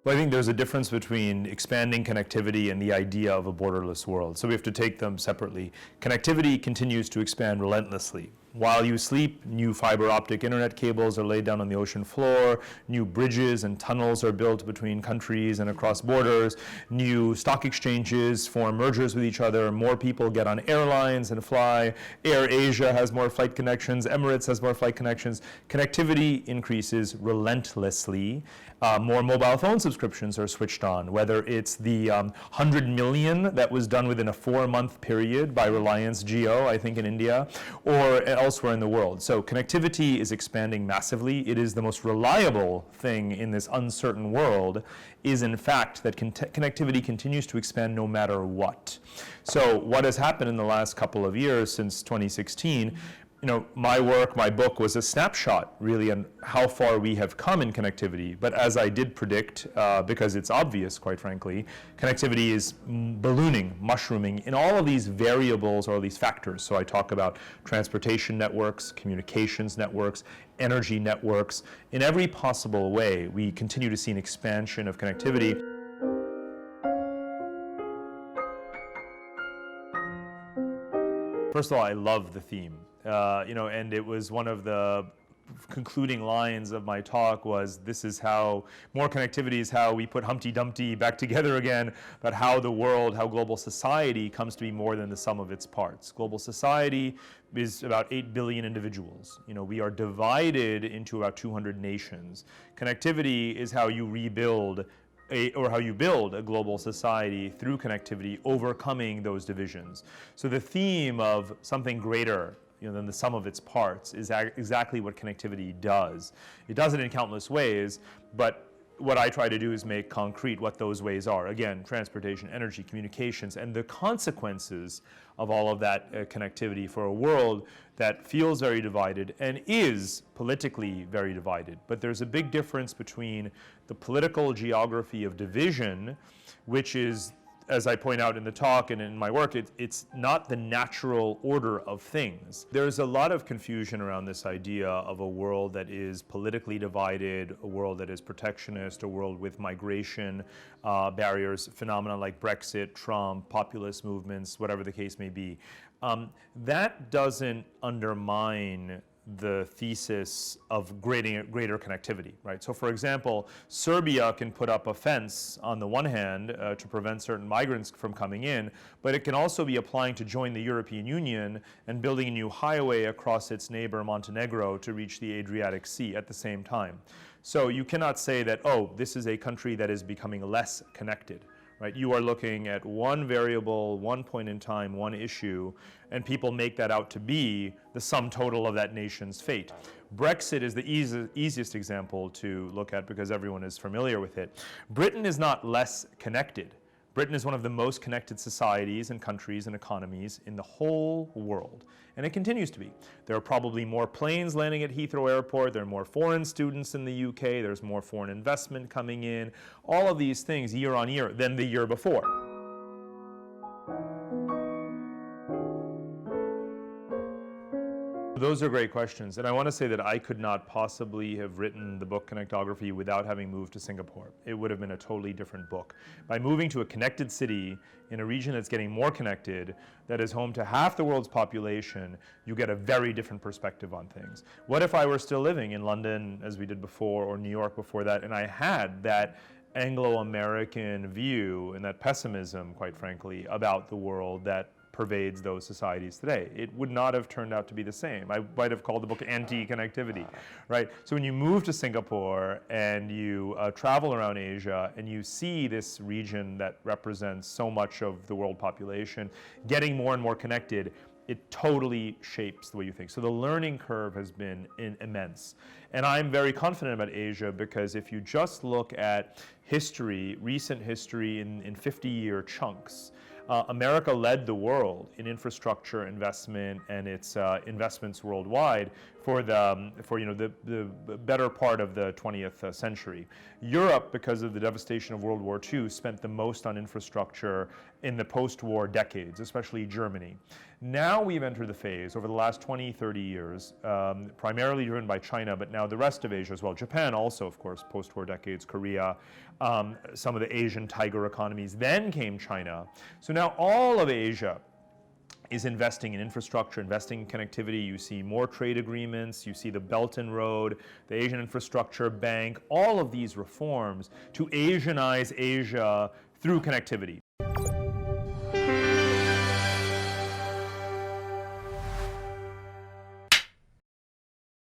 Well, I think there's a difference between expanding connectivity and the idea of a borderless world. So we have to take them separately. Connectivity continues to expand relentlessly. While you sleep, new fiber optic internet cables are laid down on the ocean floor, new bridges and tunnels are built between countries and across borders, new stock exchanges form mergers with each other, more people get on airlines and fly, Air Asia has more flight connections, Emirates has more flight connections. Connectivity increases relentlessly. More mobile phone subscriptions are switched on, whether it's the 100 million that was done within a 4-month period by Reliance Jio, I think in India, or elsewhere in the world. So connectivity is expanding massively. It is the most reliable thing in this uncertain world, is in fact that connectivity continues to expand no matter what. So what has happened in the last couple of years since 2016, my work, my book was a snapshot really on how far we have come in connectivity. But as I did predict, because it's obvious, quite frankly, connectivity is ballooning, mushrooming in all of these variables or these factors. So I talk about transportation networks, communications networks, energy networks. In every possible way, we continue to see an expansion of connectivity. First of all, I love the theme. And it was one of the concluding lines of my talk was, this is how, more connectivity is how we put Humpty Dumpty back together again, but how the world, how global society comes to be more than the sum of its parts. Global society is about 8 billion individuals. We are divided into about 200 nations. Connectivity is how you rebuild how you build a global society through connectivity, overcoming those divisions. So the theme of something greater than the sum of its parts is exactly what connectivity does. It does it in countless ways, but what I try to do is make concrete what those ways are. Again, transportation, energy, communications, and the consequences of all of that connectivity for a world that feels very divided and is politically very divided. But there's a big difference between the political geography of division, which is, as I point out in the talk and in my work, it's not the natural order of things. There's a lot of confusion around this idea of a world that is politically divided, a world that is protectionist, a world with migration barriers, phenomena like Brexit, Trump, populist movements, whatever the case may be. That doesn't undermine the thesis of greater connectivity, right? So for example, Serbia can put up a fence on the one hand to prevent certain migrants from coming in, but it can also be applying to join the European Union and building a new highway across its neighbor Montenegro to reach the Adriatic Sea at the same time. So you cannot say that, oh, this is a country that is becoming less connected. Right? You are looking at one variable, one point in time, one issue, and people make that out to be the sum total of that nation's fate. Brexit is the easiest example to look at because everyone is familiar with it. Britain is not less connected. Britain is one of the most connected societies and countries and economies in the whole world, and it continues to be. There are probably more planes landing at Heathrow Airport, there are more foreign students in the UK, there's more foreign investment coming in, all of these things year on year than the year before. Those are great questions, and I want to say that I could not possibly have written the book Connectography without having moved to Singapore. It would have been a totally different book. By moving to a connected city in a region that's getting more connected, that is home to half the world's population, you get a very different perspective on things. What if I were still living in London, as we did before, or New York before that, and I had that Anglo-American view and that pessimism, quite frankly, about the world that pervades those societies today? It would not have turned out to be the same. I might have called the book Anti-Connectivity, right? So when you move to Singapore and you travel around Asia and you see this region that represents so much of the world population getting more and more connected, it totally shapes the way you think. So the learning curve has been immense. And I'm very confident about Asia because if you just look at history, recent history in 50-year chunks, America led the world in infrastructure investment and its investments worldwide for the better part of the 20th century. Europe, because of the devastation of World War II, spent the most on infrastructure in the post-war decades, especially Germany. Now we've entered the phase over the last 20, 30 years, primarily driven by China, but now the rest of Asia as well. Japan also, of course, post-war decades, Korea, some of the Asian tiger economies. Then came China. So now all of Asia is investing in infrastructure, investing in connectivity. You see more trade agreements, you see the Belt and Road, the Asian Infrastructure Bank, all of these reforms to Asianize Asia through connectivity.